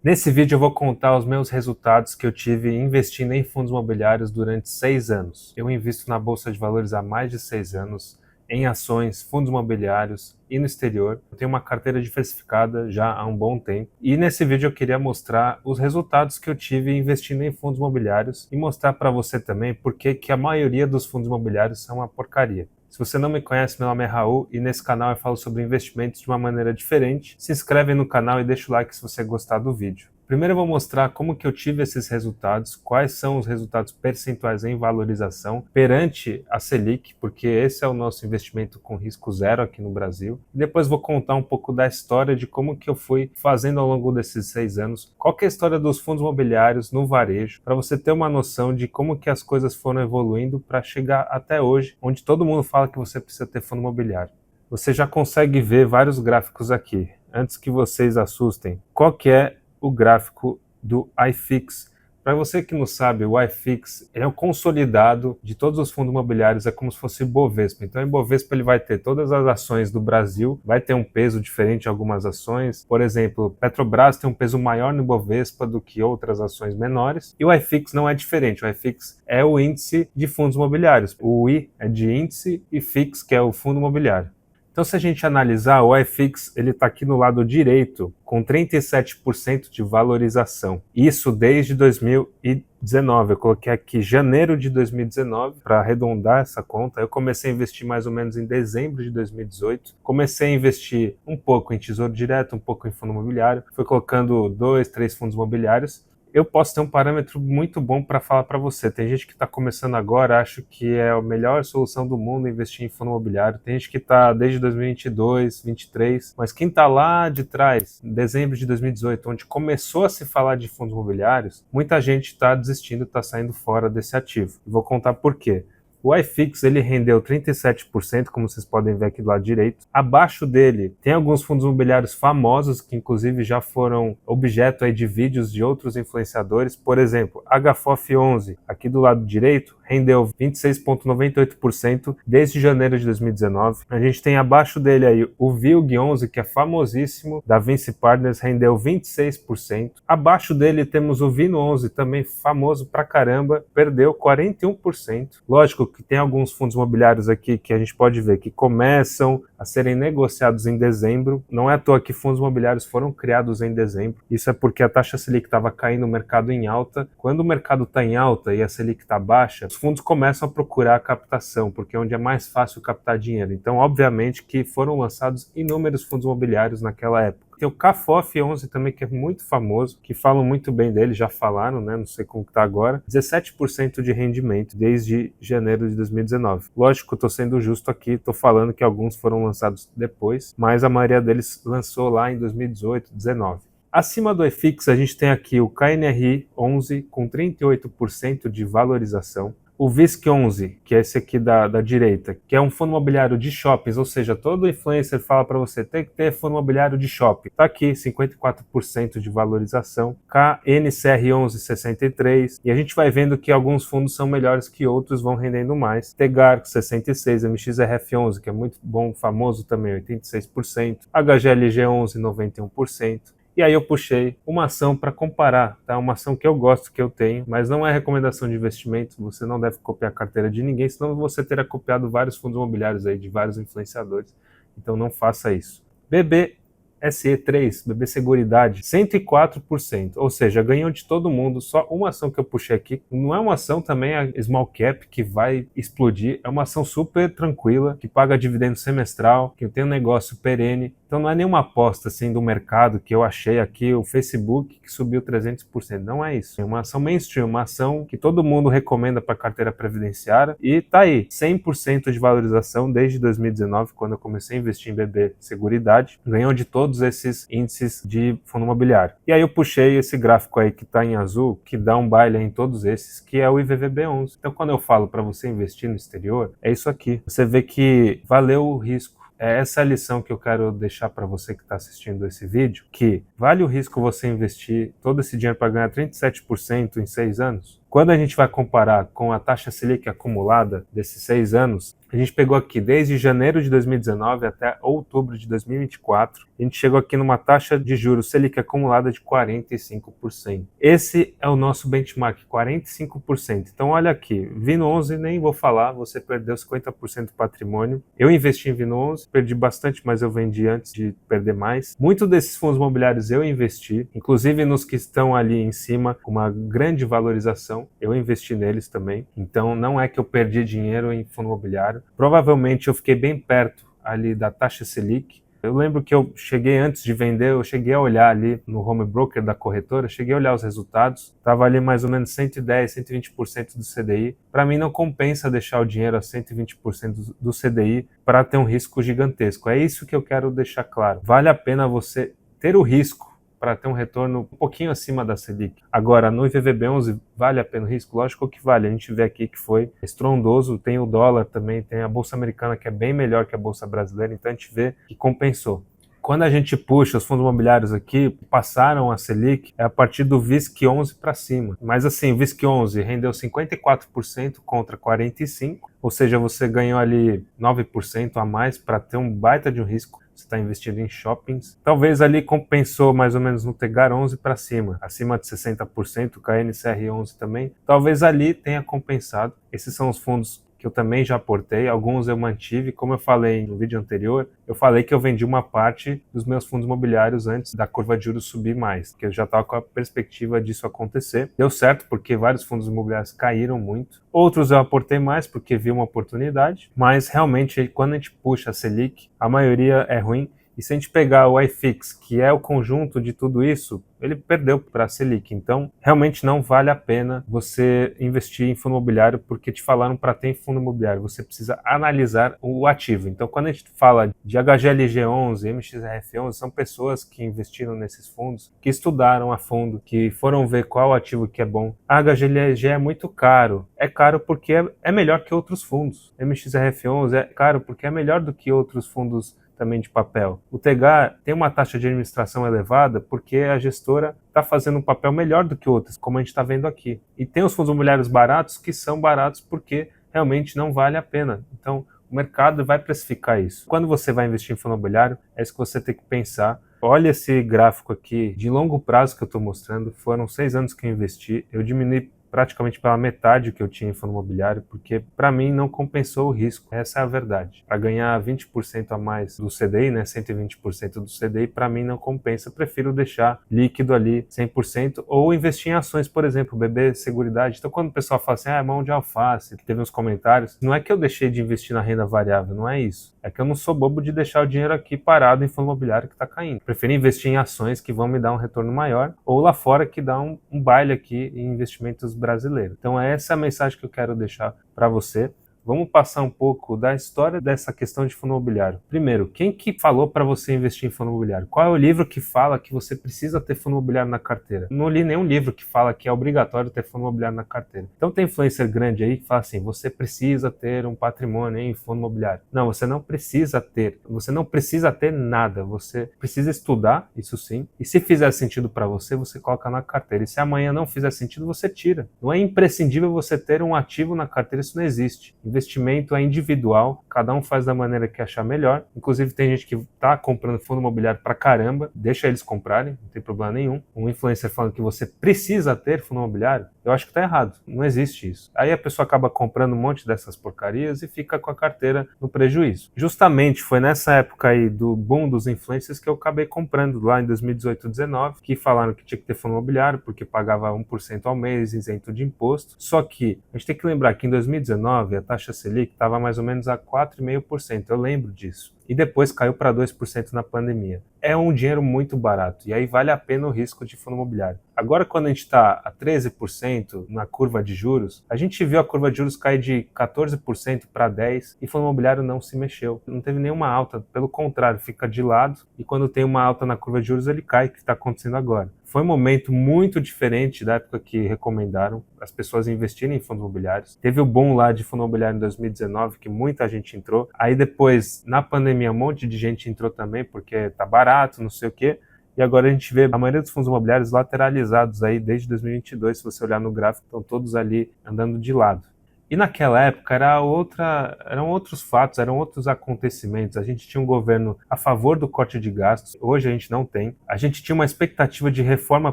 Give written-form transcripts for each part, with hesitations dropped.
Nesse vídeo eu vou contar os meus resultados que eu tive investindo em fundos imobiliários durante 6 anos. Eu invisto na Bolsa de Valores há mais de 6 anos, em ações, fundos imobiliários e no exterior. Eu tenho uma carteira diversificada já há um bom tempo. E nesse vídeo eu queria mostrar os resultados que eu tive investindo em fundos imobiliários e mostrar para você também por que a maioria dos fundos imobiliários são uma porcaria. Se você não me conhece, meu nome é Raul e nesse canal eu falo sobre investimentos de uma maneira diferente. Se inscreve no canal e deixa o like se você gostar do vídeo. Primeiro eu vou mostrar como que eu tive esses resultados, quais são os resultados percentuais em valorização perante a Selic, porque esse é o nosso investimento com risco zero aqui no Brasil. E depois vou contar um pouco da história de como que eu fui fazendo ao longo desses 6 anos, qual que é a história dos fundos imobiliários no varejo, para você ter uma noção de como que as coisas foram evoluindo para chegar até hoje, onde todo mundo fala que você precisa ter fundo imobiliário. Você já consegue ver vários gráficos aqui. Antes que vocês assustem, qual que é o gráfico do iFix? Para você que não sabe, o iFix é o consolidado de todos os fundos imobiliários, é como se fosse o Ibovespa. Então o Ibovespa ele vai ter todas as ações do Brasil, vai ter um peso diferente em algumas ações. Por exemplo, Petrobras tem um peso maior no Ibovespa do que outras ações menores. E o iFix não é diferente, o iFix é o índice de fundos imobiliários. O I é de índice e FIX, que é o fundo imobiliário. Então, se a gente analisar, o iFix ele está aqui no lado direito, com 37% de valorização. Isso desde 2019. Eu coloquei aqui janeiro de 2019 para arredondar essa conta. Eu comecei a investir mais ou menos em dezembro de 2018. Comecei a investir um pouco em tesouro direto, um pouco em fundo imobiliário. Fui colocando 2, 3 fundos imobiliários. Eu posso ter um parâmetro muito bom para falar para você. Tem gente que está começando agora, acho que é a melhor solução do mundo investir em fundo imobiliário. Tem gente que está desde 2022, 2023, mas quem está lá de trás, em dezembro de 2018, onde começou a se falar de fundos imobiliários, muita gente está desistindo, está saindo fora desse ativo. Vou contar por quê. O iFix ele rendeu 37%, como vocês podem ver aqui do lado direito. Abaixo dele tem alguns fundos imobiliários famosos que inclusive já foram objeto aí de vídeos de outros influenciadores. Por exemplo, HFOF11, aqui do lado direito, rendeu 26,98% desde janeiro de 2019. A gente tem abaixo dele aí o VILG11, que é famosíssimo, da Vinci Partners, rendeu 26%. Abaixo dele temos o VINO11, também famoso pra caramba, perdeu 41%. Lógico que tem alguns fundos imobiliários aqui que a gente pode ver que começam a serem negociados em dezembro. Não é à toa que fundos imobiliários foram criados em dezembro. Isso é porque a taxa Selic estava caindo, o mercado em alta. Quando o mercado está em alta e a Selic está baixa, os fundos começam a procurar a captação, porque é onde é mais fácil captar dinheiro. Então, obviamente que foram lançados inúmeros fundos imobiliários naquela época. Tem o CAFOF11 também, que é muito famoso, que falam muito bem dele, já falaram, né? Não sei como está agora. 17% de rendimento desde janeiro de 2019. Lógico, estou sendo justo aqui, estou falando que alguns foram lançados depois, mas a maioria deles lançou lá em 2018, 2019. Acima do iFix, a gente tem aqui o KNRI 11 com 38% de valorização. O VISC11, que é esse aqui da direita, que é um fundo imobiliário de shoppings, ou seja, todo influencer fala para você tem que ter fundo imobiliário de shopping. Está aqui, 54% de valorização. KNCR11, 63%. E a gente vai vendo que alguns fundos são melhores que outros, vão rendendo mais. Tegar, 66%. MXRF11, que é muito bom, famoso também, 86%. HGLG11, 91%. E aí eu puxei uma ação para comparar, tá? Uma ação que eu gosto, que eu tenho, mas não é recomendação de investimento, você não deve copiar a carteira de ninguém, senão você terá copiado vários fundos imobiliários aí de vários influenciadores, então não faça isso. BBSE3, BB Seguridade, 104%, ou seja, ganhou de todo mundo, só uma ação que eu puxei aqui, não é uma ação também a small cap que vai explodir, é uma ação super tranquila, que paga dividendo semestral, que tem um negócio perene. Então não é nenhuma aposta assim do mercado que eu achei aqui, o Facebook que subiu 300%. Não é isso. É uma ação mainstream, uma ação que todo mundo recomenda para carteira previdenciária e tá aí, 100% de valorização desde 2019, quando eu comecei a investir em BB Seguridade. Ganhou de todos esses índices de fundo imobiliário. E aí eu puxei esse gráfico aí que está em azul, que dá um baile em todos esses, que é o IVVB11. Então quando eu falo para você investir no exterior, é isso aqui. Você vê que valeu o risco. É essa a lição que eu quero deixar para você que está assistindo esse vídeo, que vale o risco você investir todo esse dinheiro para ganhar 37% em 6 anos? Quando a gente vai comparar com a taxa Selic acumulada desses 6 anos, a gente pegou aqui desde janeiro de 2019 até outubro de 2024, a gente chegou aqui numa taxa de juros Selic acumulada de 45%. Esse é o nosso benchmark, 45%. Então olha aqui, Vino11 nem vou falar, você perdeu 50% do patrimônio. Eu investi em Vino11, perdi bastante, mas eu vendi antes de perder mais. Muitos desses fundos imobiliários eu investi, inclusive nos que estão ali em cima, com uma grande valorização, eu investi neles também. Então não é que eu perdi dinheiro em fundo imobiliário. Provavelmente eu fiquei bem perto ali da taxa Selic. Eu lembro que eu cheguei antes de vender, eu cheguei a olhar ali no home broker da corretora, cheguei a olhar os resultados, estava ali mais ou menos 110, 120% do CDI. Para mim não compensa deixar o dinheiro a 120% do CDI para ter um risco gigantesco. É isso que eu quero deixar claro. Vale a pena você ter o risco para ter um retorno um pouquinho acima da Selic. Agora, no IVVB11, vale a pena o risco? Lógico que vale. A gente vê aqui que foi estrondoso, tem o dólar também, tem a Bolsa Americana que é bem melhor que a Bolsa Brasileira, então a gente vê que compensou. Quando a gente puxa os fundos imobiliários aqui, passaram a Selic, é a partir do VISC11 para cima. Mas assim, o VISC11 rendeu 54% contra 45%, ou seja, você ganhou ali 9% a mais para ter um baita de um risco. Você está investindo em shoppings. Talvez ali compensou mais ou menos no Tegar 11 para cima, acima de 60%, KNCR 11 também. Talvez ali tenha compensado. Esses são os fundos que eu também já aportei, alguns eu mantive, como eu falei no vídeo anterior, eu falei que eu vendi uma parte dos meus fundos imobiliários antes da curva de juros subir mais, porque eu já estava com a perspectiva disso acontecer. Deu certo porque vários fundos imobiliários caíram muito, outros eu aportei mais porque vi uma oportunidade, mas realmente quando a gente puxa a Selic, a maioria é ruim. E se a gente pegar o iFix, que é o conjunto de tudo isso, ele perdeu para a Selic. Então, realmente não vale a pena você investir em fundo imobiliário porque te falaram para ter em fundo imobiliário. Você precisa analisar o ativo. Então, quando a gente fala de HGLG11, MXRF11, são pessoas que investiram nesses fundos, que estudaram a fundo, que foram ver qual ativo que é bom. A HGLG é muito caro. É caro porque é melhor que outros fundos. MXRF11 é caro porque é melhor do que outros fundos também de papel. O Tegar tem uma taxa de administração elevada porque a gestora está fazendo um papel melhor do que outras, como a gente está vendo aqui. E tem os fundos imobiliários baratos que são baratos porque realmente não vale a pena. Então, o mercado vai precificar isso. Quando você vai investir em fundo imobiliário, é isso que você tem que pensar. Olha esse gráfico aqui de longo prazo que eu estou mostrando. Foram 6 anos que eu investi. Eu diminui praticamente pela metade que eu tinha em fundo imobiliário, porque para mim não compensou o risco. Essa é a verdade. Para ganhar 20% a mais do CDI, né, 120% do CDI, para mim não compensa. Prefiro deixar líquido ali 100% ou investir em ações, por exemplo, BB Seguridade. Então quando o pessoal fala assim, é mão de alface, teve uns comentários, não é que eu deixei de investir na renda variável, não é isso. É que eu não sou bobo de deixar o dinheiro aqui parado em fundo imobiliário que está caindo. Prefiro investir em ações que vão me dar um retorno maior ou lá fora que dá um baile aqui em investimentos brasileiros. Então essa é a mensagem que eu quero deixar para você. Vamos passar um pouco da história dessa questão de fundo imobiliário. Primeiro, quem que falou para você investir em fundo imobiliário? Qual é o livro que fala que você precisa ter fundo imobiliário na carteira? Não li nenhum livro que fala que é obrigatório ter fundo imobiliário na carteira. Então tem influencer grande aí que fala assim, você precisa ter um patrimônio em fundo imobiliário. Não, você não precisa ter. Você não precisa ter nada. Você precisa estudar, isso sim. E se fizer sentido para você, você coloca na carteira. E se amanhã não fizer sentido, você tira. Não é imprescindível você ter um ativo na carteira, isso não existe. Investimento é individual, cada um faz da maneira que achar melhor. Inclusive tem gente que está comprando fundo imobiliário pra caramba, deixa eles comprarem, não tem problema nenhum. Um influencer falando que você precisa ter fundo imobiliário, eu acho que está errado, não existe isso. Aí a pessoa acaba comprando um monte dessas porcarias e fica com a carteira no prejuízo. Justamente foi nessa época aí do boom dos influencers que eu acabei comprando lá em 2018, 2019, que falaram que tinha que ter fundo imobiliário porque pagava 1% ao mês, isento de imposto. Só que a gente tem que lembrar que em 2019 a taxa Selic estava mais ou menos a 4,5%, eu lembro disso. E depois caiu para 2% na pandemia. É um dinheiro muito barato, e aí vale a pena o risco de fundo imobiliário. Agora, quando a gente está a 13% na curva de juros, a gente viu a curva de juros cair de 14% para 10% e fundo imobiliário não se mexeu. Não teve nenhuma alta, pelo contrário, fica de lado, e quando tem uma alta na curva de juros, ele cai, que está acontecendo agora. Foi um momento muito diferente da época que recomendaram as pessoas investirem em fundos imobiliários. Teve o boom lá de fundo imobiliário em 2019, que muita gente entrou. Aí depois, na pandemia, um monte de gente entrou também, porque tá barato, não sei o quê. e agora a gente vê a maioria dos fundos imobiliários lateralizados aí desde 2022, se você olhar no gráfico, estão todos ali andando de lado. E naquela época eram outros fatos, eram outros acontecimentos. A gente tinha um governo a favor do corte de gastos, hoje a gente não tem. A gente tinha uma expectativa de reforma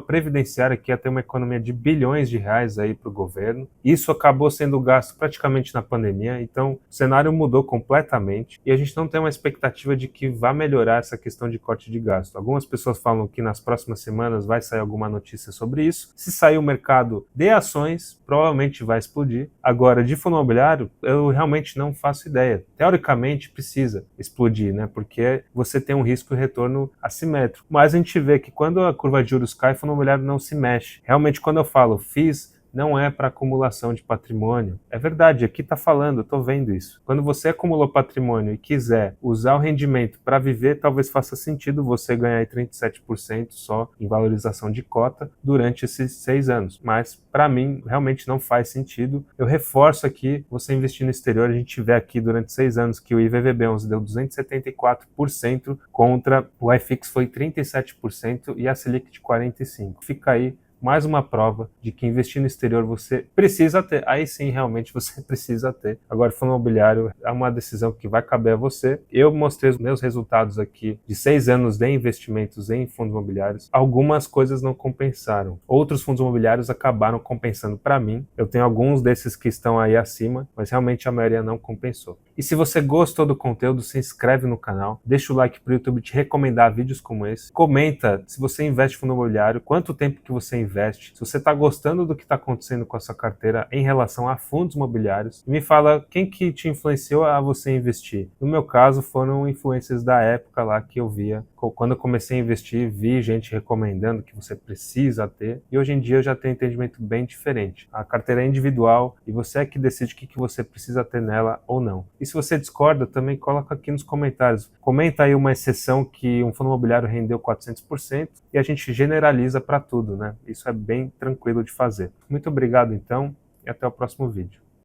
previdenciária que ia ter uma economia de bilhões de reais aí para o governo. Isso acabou sendo gasto praticamente na pandemia, então o cenário mudou completamente e a gente não tem uma expectativa de que vá melhorar essa questão de corte de gasto. Algumas pessoas falam que nas próximas semanas vai sair alguma notícia sobre isso. Se sair o mercado de ações, provavelmente vai explodir. Agora, de fundo imobiliário, eu realmente não faço ideia. Teoricamente, precisa explodir, né? Porque você tem um risco de retorno assimétrico. Mas a gente vê que quando a curva de juros cai, o fundo imobiliário não se mexe. Realmente, quando eu falo FIIs, não é para acumulação de patrimônio. É verdade, aqui está falando, eu estou vendo isso. Quando você acumulou patrimônio e quiser usar o rendimento para viver, talvez faça sentido você ganhar aí 37% só em valorização de cota durante esses 6 anos. Mas, para mim, realmente não faz sentido. Eu reforço aqui, você investir no exterior, a gente vê aqui durante 6 anos que o IVVB11 deu 274% contra o iFix foi 37% e a Selic de 45%. Fica aí mais uma prova de que investir no exterior você precisa ter. Aí sim, realmente você precisa ter. Agora, fundo imobiliário é uma decisão que vai caber a você. Eu mostrei os meus resultados aqui de 6 anos de investimentos em fundos imobiliários. Algumas coisas não compensaram. Outros fundos imobiliários acabaram compensando para mim. Eu tenho alguns desses que estão aí acima, mas realmente a maioria não compensou. E se você gostou do conteúdo, se inscreve no canal, deixa o like para o YouTube te recomendar vídeos como esse. Comenta se você investe em fundo imobiliário, quanto tempo que você investe, se você está gostando do que está acontecendo com a sua carteira em relação a fundos imobiliários. E me fala quem que te influenciou a você investir. No meu caso, foram influências da época lá que eu via. Quando eu comecei a investir, vi gente recomendando que você precisa ter. E hoje em dia eu já tenho um entendimento bem diferente. A carteira é individual e você é que decide o que você precisa ter nela ou não. E se você discorda, também coloca aqui nos comentários. Comenta aí uma exceção que um fundo imobiliário rendeu 400% e a gente generaliza para tudo, né? Isso é bem tranquilo de fazer. Muito obrigado então e até o próximo vídeo.